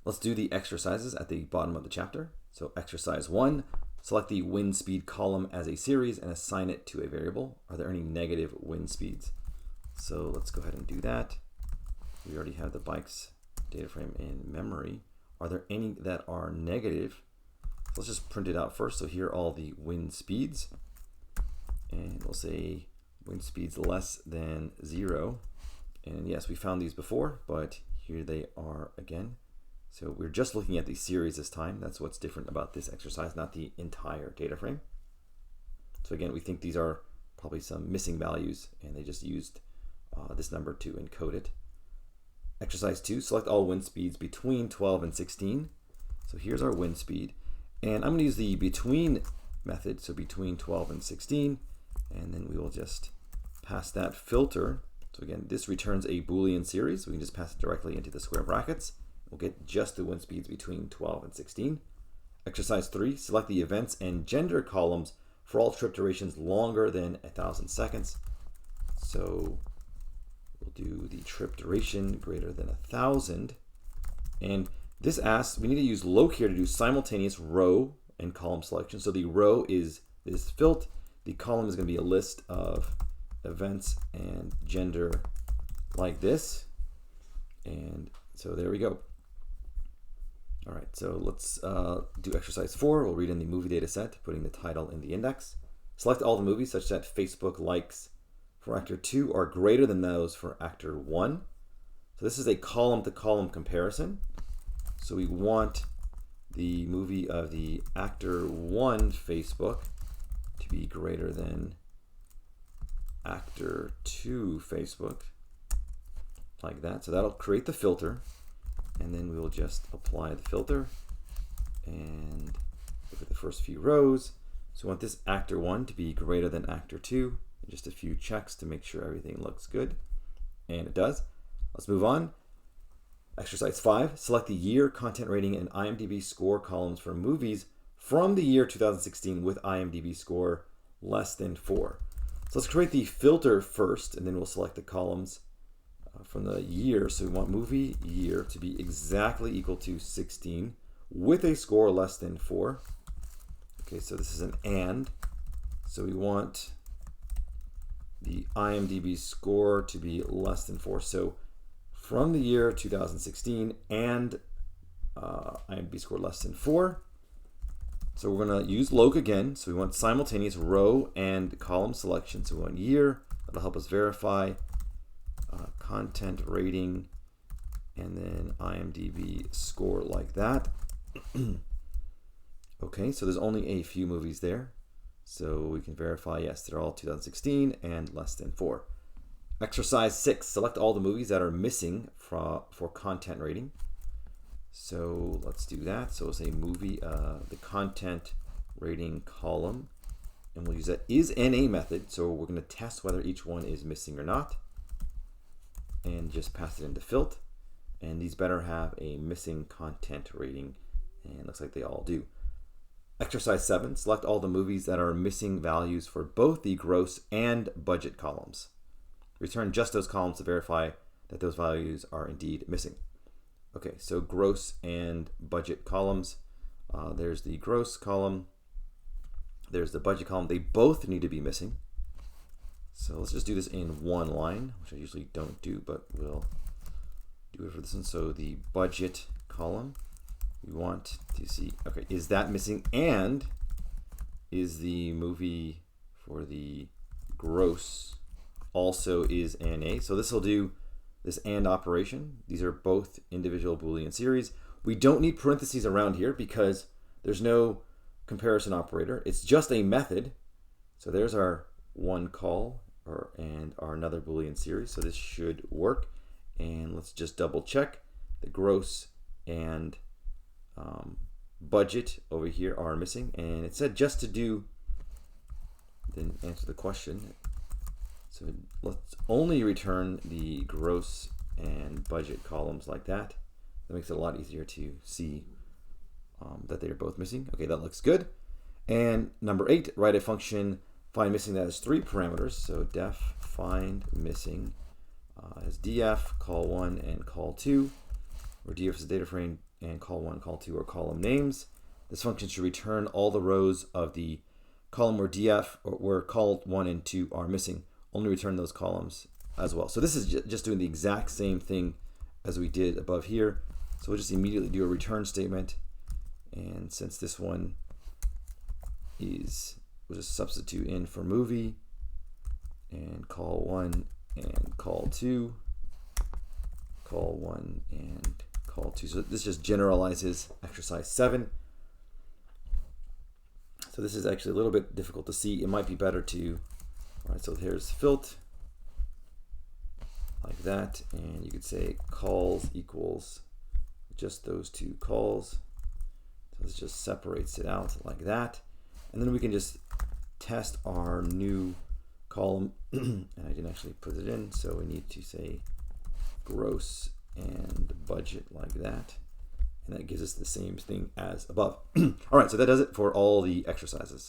Let's do the exercises at the bottom of the chapter. So exercise 1, select the wind speed column as a series and assign it to a variable. Are there any negative wind speeds? So let's go ahead and do that. We already have the bikes data frame in memory. Are there any that are negative? So let's just print it out first. So here are all the wind speeds. And we'll say wind speeds less than 0. And yes, we found these before, but here they are again. So we're just looking at the series this time. That's what's different about this exercise, not the entire data frame. So again, we think these are probably some missing values, and they just used this number to encode it. Exercise 2, select all wind speeds between 12 and 16. So here's our wind speed. And I'm going to use the between method, so between 12 and 16. And then we will just pass that filter. So again, this returns a Boolean series. We can just pass it directly into the square brackets. We'll get just the wind speeds between 12 and 16. Exercise 3, select the events and gender columns for all trip durations longer than 1,000 seconds. So we'll do the trip duration greater than 1,000. And this asks, we need to use loc here to do simultaneous row and column selection. So the row is this filt. The column is going to be a list of events and gender like this. And so there we go. All right, so let's do exercise 4. We'll read in the movie data set, putting the title in the index. Select all the movies such that Facebook likes for actor 2 are greater than those for actor 1. So this is a column-to-column comparison. So we want the movie of the actor 1 Facebook to be greater than actor 2 Facebook, like that. So that'll create the filter. And then we will just apply the filter and look at the first few rows. So we want this actor 1 to be greater than actor 2. And just a few checks to make sure everything looks good. And it does. Let's move on. Exercise 5, select the year, content rating, and IMDb score columns for movies from the year 2016 with IMDb score less than 4. So let's create the filter first, and then we'll select the columns from the year. So we want movie year to be exactly equal to 16 with a score less than 4. Okay, so this is an and. So we want the IMDb score to be less than 4. So from the year 2016 and IMDb score less than 4. So we're going to use loc again. So we want simultaneous row and column selection. So we want year. That'll help us verify. Content rating, and then IMDb score like that. Okay, so there's only a few movies there. So we can verify, yes, they're all 2016 and less than 4. Exercise 6, select all the movies that are missing for content rating. So let's do that. So we'll say movie, the content rating column, and we'll use that is NA method. So we're going to test whether each one is missing or not, and just pass it into filt. And these better have a missing content rating, and it looks like they all do. Exercise 7, select all the movies that are missing values for both the gross and budget columns. Return just those columns to verify that those values are indeed missing. Okay, so gross and budget columns. There's the gross column. There's the budget column. They both need to be missing. So let's just do this in one line, which I usually don't do, but we'll do it for this one. So the budget column, we want to see, okay, is that missing? And is the movie for the gross also is NA? So this will do this and operation. These are both individual Boolean series. We don't need parentheses around here because there's no comparison operator. It's just a method. So there's our one call and our another Boolean series. So this should work. And let's just double check. The gross and budget over here are missing. And it said just to do, then answer the question. So let's only return the gross and budget columns like that. That makes it a lot easier to see that they are both missing. Okay, that looks good. And number 8, write a function find missing that has 3 parameters. So def find missing has df, call 1, and call 2. Where df is a data frame, and call1, call2 are column names. This function should return all the rows of the column where df or where col1 and 2 are missing. Only return those columns as well. So this is just doing the exact same thing as we did above here. So we'll just immediately do a return statement. And since this one is, we'll just substitute in for movie and call1 and call2, call1 and call2. So this just generalizes exercise 7. So this is actually a little bit difficult to see. It might be better to, all right, so here's filt, like that, and you could say calls equals just those two calls. So this just separates it out like that. And then we can just test our new column, and I didn't actually put it in, so we need to say gross and budget like that. And that gives us the same thing as above. All right, so that does it for all the exercises.